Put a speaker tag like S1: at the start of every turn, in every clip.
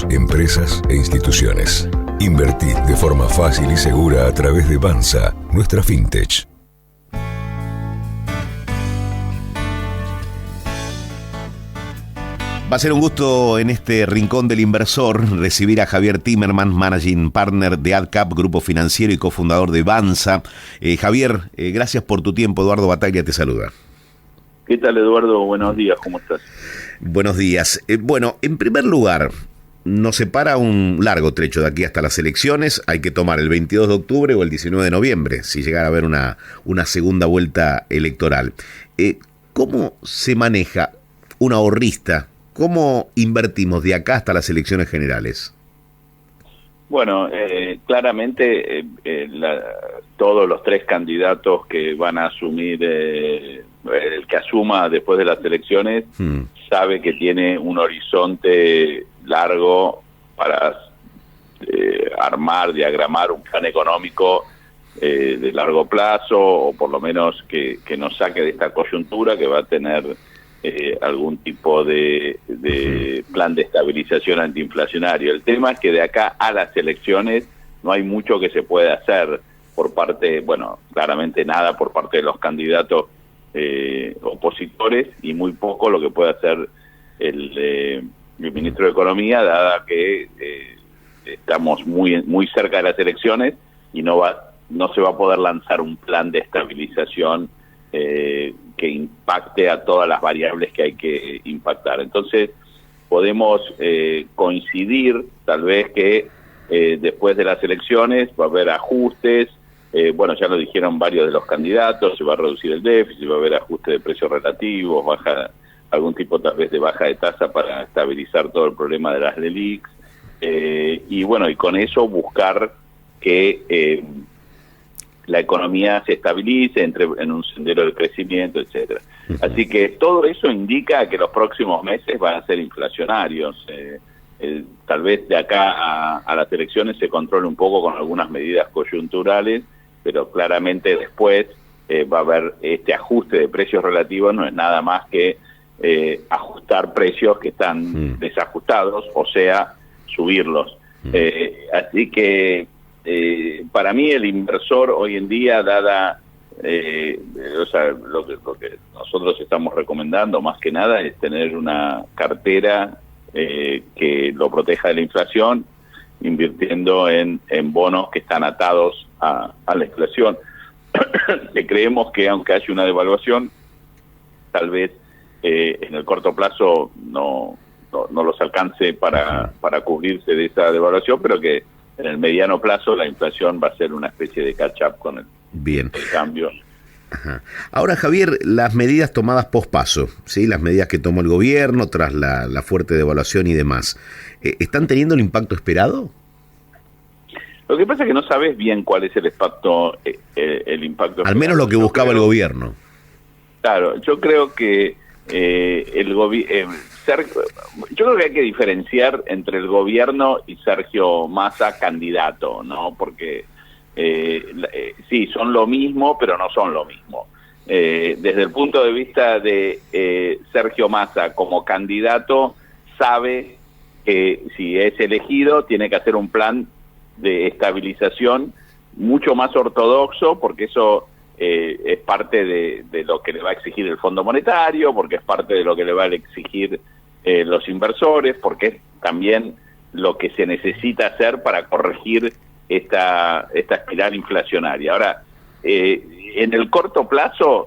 S1: bancos, empresas e instituciones. Invertí de forma fácil y segura a través de Banza, nuestra fintech.
S2: Va a ser un gusto en este rincón del inversor recibir a Javier Timmerman, Managing Partner de AdCap, grupo financiero y cofundador de Banza. Javier, gracias por tu tiempo. Eduardo Bataglia te saluda.
S3: ¿Qué tal, Eduardo? Buenos días, ¿cómo estás?
S2: Buenos días. Bueno, en primer lugar, nos separa un largo trecho de aquí hasta las elecciones. Hay que tomar el 22 de octubre o el 19 de noviembre, si llegara a haber una segunda vuelta electoral. ¿Cómo se maneja un ahorrista? ¿Cómo invertimos de acá hasta las elecciones generales?
S3: Bueno, claramente todos los tres candidatos que van a asumir, el que asuma después de las elecciones, sabe que tiene un horizonte largo para diagramar un plan económico de largo plazo, o por lo menos que nos saque de esta coyuntura, que va a tener algún tipo de plan de estabilización antiinflacionario. El tema es que de acá a las elecciones no hay mucho que se puede hacer por parte, bueno, claramente nada por parte de los candidatos opositores, y muy poco lo que puede hacer el ministro de Economía, dada que estamos muy cerca de las elecciones y no se va a poder lanzar un plan de estabilización que impacte a todas las variables que hay que impactar. Entonces, podemos coincidir, tal vez, que después de las elecciones va a haber ajustes. Bueno, ya lo dijeron varios de los candidatos, se va a reducir el déficit, va a haber ajuste de precios relativos, algún tipo tal vez de baja de tasa para estabilizar todo el problema de las LELIQs, y bueno, y con eso buscar que la economía se estabilice, entre en un sendero de crecimiento, etcétera. Así que todo eso indica que los próximos meses van a ser inflacionarios. Tal vez de acá a las elecciones se controle un poco con algunas medidas coyunturales, pero claramente después va a haber este ajuste de precios relativos. No es nada más que ajustar precios que están desajustados, o sea, subirlos. Así que para mí el inversor hoy en día, dada o sea, lo que nosotros estamos recomendando más que nada es tener una cartera que lo proteja de la inflación, invirtiendo en bonos que están atados a la inflación. Que creemos que aunque haya una devaluación, tal vez en el corto plazo no los alcance para cubrirse de esa devaluación, pero que en el mediano plazo la inflación va a ser una especie de catch-up con el cambio.
S2: Ajá. Ahora, Javier, las medidas tomadas pospaso, ¿sí? Las medidas que tomó el gobierno tras la fuerte devaluación y demás, ¿están teniendo el impacto esperado?
S3: Lo que pasa es que no sabes bien cuál es el impacto esperado.
S2: Al menos lo que buscaba el gobierno.
S3: Claro, yo creo que yo creo que hay que diferenciar entre el gobierno y Sergio Massa candidato, ¿no? Porque sí, son lo mismo, pero no son lo mismo. Desde el punto de vista de Sergio Massa como candidato, sabe que si es elegido tiene que hacer un plan de estabilización mucho más ortodoxo, porque eso es parte de lo que le va a exigir el Fondo Monetario, porque es parte de lo que le va a exigir los inversores, porque es también lo que se necesita hacer para corregir esta espiral inflacionaria. Ahora, en el corto plazo,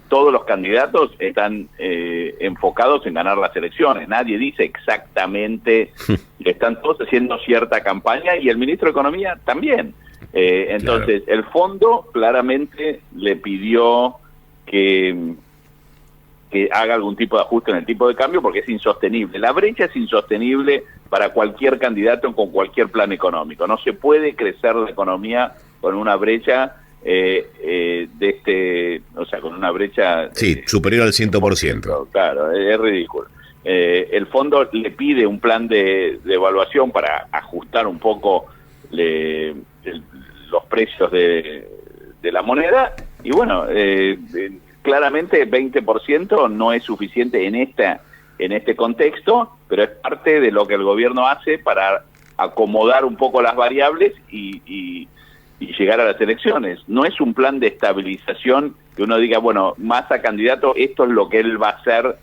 S3: todos los candidatos están enfocados en ganar las elecciones. Nadie dice exactamente, están todos haciendo cierta campaña, y el ministro de Economía también. Entonces, claro, el fondo claramente le pidió que haga algún tipo de ajuste en el tipo de cambio, porque es insostenible. La brecha es insostenible para cualquier candidato con cualquier plan económico. No se puede crecer la economía con una brecha o sea, con una brecha
S2: superior al 100%.
S3: Claro, es ridículo. El fondo le pide un plan de evaluación para ajustar un poco los precios de la moneda, y bueno, claramente 20% no es suficiente en en este contexto, pero es parte de lo que el gobierno hace para acomodar un poco las variables y llegar a las elecciones. No es un plan de estabilización que uno diga, bueno, Massa candidato, esto es lo que él va a hacer,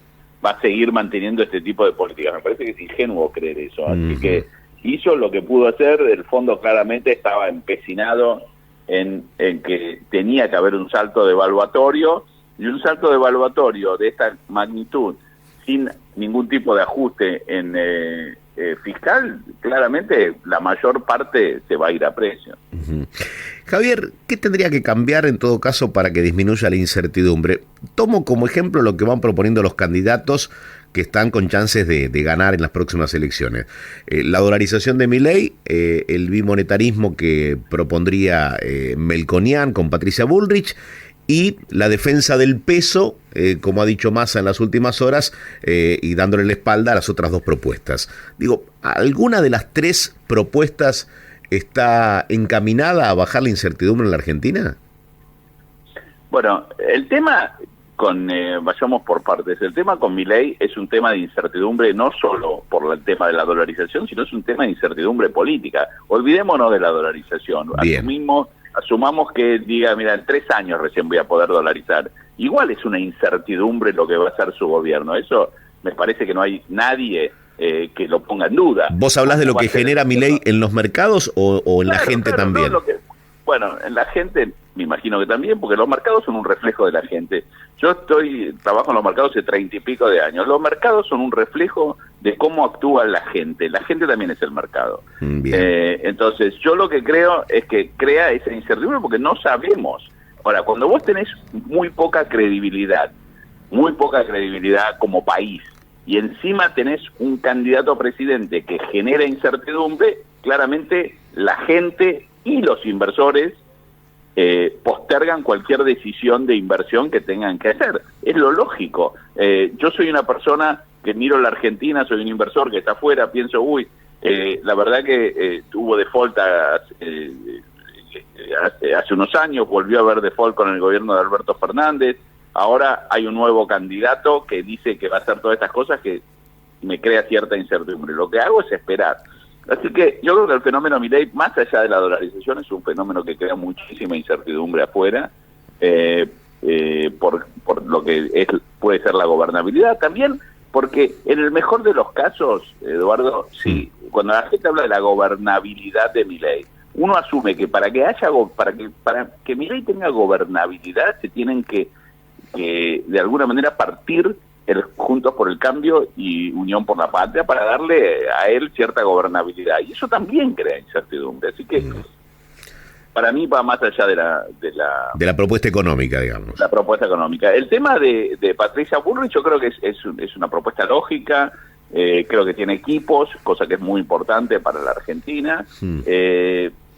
S3: va a seguir manteniendo este tipo de políticas. Me parece que es ingenuo creer eso. Así que hizo lo que pudo hacer, el fondo claramente estaba empecinado en que tenía que haber un salto devaluatorio, y un salto devaluatorio de esta magnitud, sin ningún tipo de ajuste en fiscal, claramente la mayor parte se va a ir a precio.
S2: Javier, ¿qué tendría que cambiar en todo caso para que disminuya la incertidumbre? Tomo como ejemplo lo que van proponiendo los candidatos que están con chances de ganar en las próximas elecciones. La dolarización de Milei, el bimonetarismo que propondría Melconian con Patricia Bullrich, y la defensa del peso, como ha dicho Massa en las últimas horas, y dándole la espalda a las otras dos propuestas. Digo, ¿alguna de las tres propuestas está encaminada a bajar la incertidumbre en la Argentina?
S3: Bueno, el tema vayamos por partes. El tema con Milei es un tema de incertidumbre no solo por el tema de la dolarización, sino es un tema de incertidumbre política. Olvidémonos de la dolarización. Asumamos que diga, mira, en 3 años recién voy a poder dolarizar. Igual es una incertidumbre lo que va a hacer su gobierno. Eso me parece que no hay nadie que lo ponga en duda.
S2: ¿Vos hablás de lo que genera Milei en los mercados o en la gente también?
S3: No, bueno, en la gente me imagino que también, porque los mercados son un reflejo de la gente. Yo trabajo en los mercados hace 30 y pico de años. Los mercados son un reflejo de cómo actúa la gente. La gente también es el mercado. Entonces, yo lo que creo es que crea esa incertidumbre porque no sabemos. Ahora, cuando vos tenés muy poca credibilidad como país, y encima tenés un candidato a presidente que genera incertidumbre, claramente la gente y los inversores postergan cualquier decisión de inversión que tengan que hacer. Es lo lógico. Yo soy una persona que miro la Argentina, soy un inversor que está afuera, pienso, la verdad que tuvo default hace unos años, volvió a haber default con el gobierno de Alberto Fernández, ahora hay un nuevo candidato que dice que va a hacer todas estas cosas que me crea cierta incertidumbre. Lo que hago es esperar. Así que yo creo que el fenómeno Milei, más allá de la dolarización, es un fenómeno que crea muchísima incertidumbre afuera, por lo que puede ser la gobernabilidad. También porque en el mejor de los casos, Eduardo, sí, cuando la gente habla de la gobernabilidad de Milei, uno asume que para que Milei tenga gobernabilidad se tienen que de alguna manera partir Juntos por el Cambio y Unión por la Patria para darle a él cierta gobernabilidad. Y eso también crea incertidumbre. Así que para mí va más allá de la
S2: propuesta económica, digamos.
S3: La propuesta económica. El tema de Patricia Bullrich yo creo que es una propuesta lógica. Creo que tiene equipos, cosa que es muy importante para la Argentina.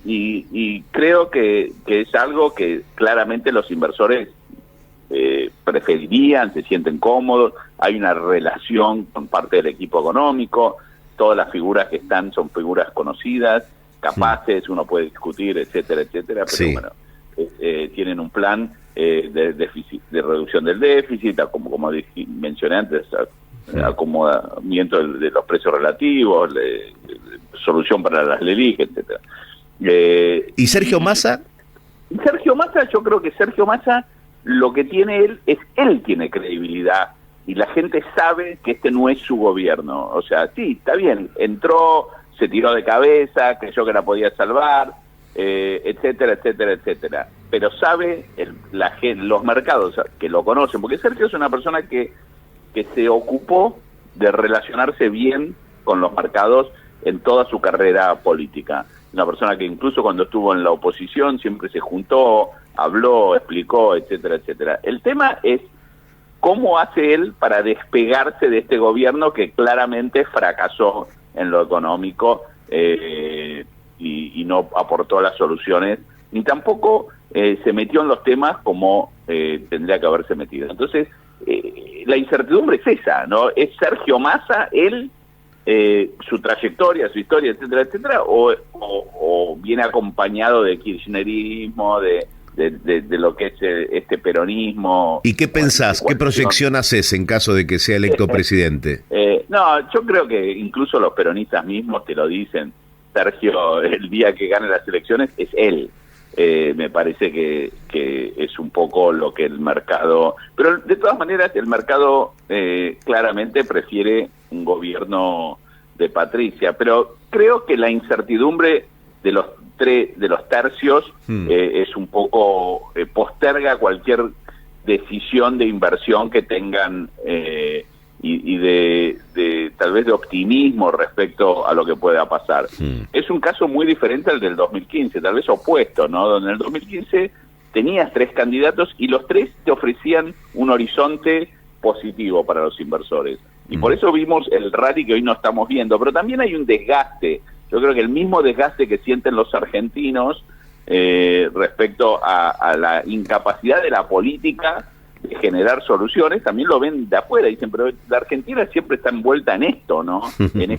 S3: Y creo que es algo que claramente los inversores preferirían, se sienten cómodos, hay una relación con parte del equipo económico, todas las figuras que están son figuras conocidas, capaces, uno puede discutir, etcétera, etcétera, pero bueno, tienen un plan de reducción del déficit, como mencioné antes, acomodamiento de los precios relativos, solución para las LELIC, etcétera.
S2: ¿Y Sergio Massa?
S3: Yo creo que Sergio Massa lo que tiene él tiene credibilidad y la gente sabe que este no es su gobierno. O sea, sí, está bien, entró, se tiró de cabeza, creyó que la podía salvar, etcétera, etcétera, etcétera. Pero sabe los mercados que lo conocen, porque Sergio es una persona que se ocupó de relacionarse bien con los mercados en toda su carrera política. Una persona que incluso cuando estuvo en la oposición siempre se juntó, habló, explicó, etcétera, etcétera. El tema es cómo hace él para despegarse de este gobierno que claramente fracasó en lo económico y no aportó las soluciones, ni tampoco se metió en los temas como tendría que haberse metido. Entonces, la incertidumbre es esa, ¿no? Es Sergio Massa, él, su trayectoria, su historia, etcétera, etcétera, o viene acompañado de kirchnerismo, de de lo que es este peronismo.
S2: ¿Y qué pensás? ¿Qué proyección haces en caso de que sea electo presidente?
S3: No, yo creo que incluso los peronistas mismos te lo dicen. Sergio, el día que gane las elecciones es él. Me parece que es un poco lo que el mercado... Pero de todas maneras el mercado claramente prefiere un gobierno de Patricia, pero creo que la incertidumbre de los tercios es un poco posterga cualquier decisión de inversión que tengan y de tal vez de optimismo respecto a lo que pueda pasar. Es un caso muy diferente al del 2015, tal vez opuesto, ¿no? Donde en el 2015 tenías 3 candidatos y los 3 te ofrecían un horizonte positivo para los inversores. Y por eso vimos el rally que hoy no estamos viendo, pero también hay un desgaste. Yo creo que el mismo desgaste que sienten los argentinos respecto a la incapacidad de la política de generar soluciones, también lo ven de afuera, dicen, pero la Argentina siempre está envuelta en esto, ¿no? en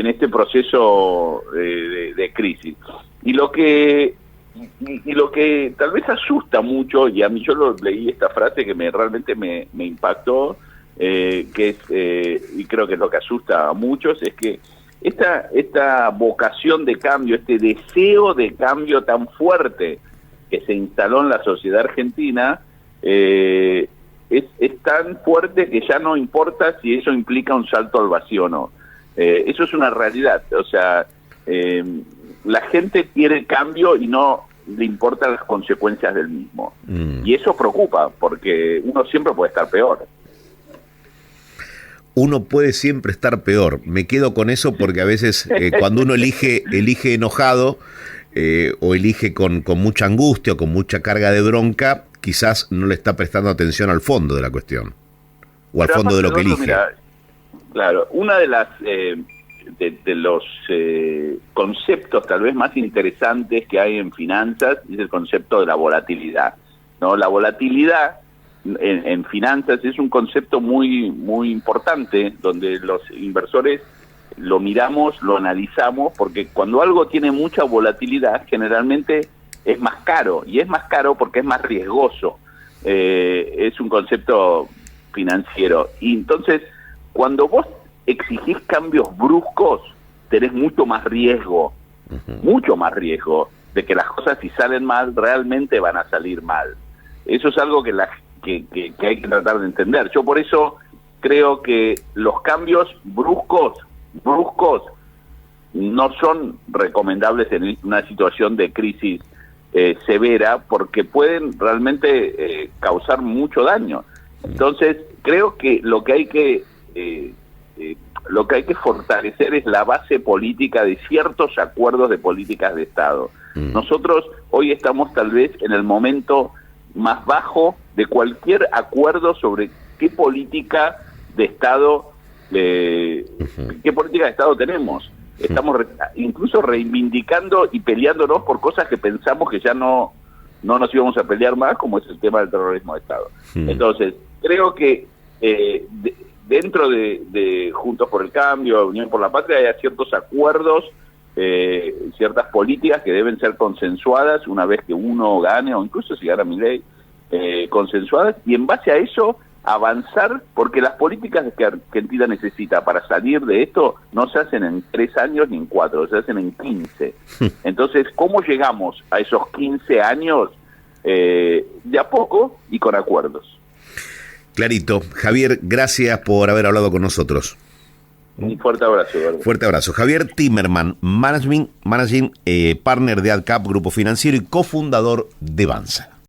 S3: este proceso de crisis. Y lo que tal vez asusta mucho, y a mí yo leí esta frase que realmente me impactó, que es, y creo que es lo que asusta a muchos, es que esta vocación de cambio, este deseo de cambio tan fuerte que se instaló en la sociedad argentina, es tan fuerte que ya no importa si eso implica un salto al vacío o no. Eso es una realidad, o sea, la gente quiere cambio y no le importan las consecuencias del mismo. Y eso preocupa, porque uno siempre puede estar peor.
S2: Uno puede siempre estar peor. Me quedo con eso porque a veces cuando uno elige enojado o elige con mucha angustia o con mucha carga de bronca, quizás no le está prestando atención al fondo de la cuestión o al fondo de lo que elige.
S3: Mira, claro, una de las de los conceptos tal vez más interesantes que hay en finanzas es el concepto de la volatilidad, ¿no? La volatilidad en finanzas es un concepto muy importante, donde los inversores lo miramos, lo analizamos, porque cuando algo tiene mucha volatilidad generalmente es más caro, y es más caro porque es más riesgoso. Es un concepto financiero. Y entonces, cuando vos exigís cambios bruscos, tenés mucho más riesgo de que las cosas, si salen mal, realmente van a salir mal. Eso es algo que hay que tratar de entender. Yo por eso creo que los cambios bruscos no son recomendables en una situación de crisis severa, porque pueden realmente causar mucho daño. Entonces, creo que lo que hay que fortalecer es la base política de ciertos acuerdos de políticas de Estado. Nosotros hoy estamos tal vez en el momento más bajo de cualquier acuerdo sobre qué política de Estado tenemos. Estamos incluso reivindicando y peleándonos por cosas que pensamos que ya no nos íbamos a pelear más, como es el tema del terrorismo de Estado. Entonces, creo que dentro de Juntos por el Cambio, Unión por la Patria, hay ciertos acuerdos, ciertas políticas que deben ser consensuadas una vez que uno gane, o incluso si gana Milei, consensuadas, y en base a eso avanzar, porque las políticas que Argentina necesita para salir de esto no se hacen en 3 años ni en 4, se hacen en 15. Entonces, ¿cómo llegamos a esos 15 años? De a poco y con acuerdos.
S2: Clarito. Javier, gracias por haber hablado con nosotros.
S3: Un fuerte abrazo, ¿verdad?
S2: Fuerte abrazo. Javier Timerman, Managing Partner de AdCap, Grupo Financiero y cofundador de Banza.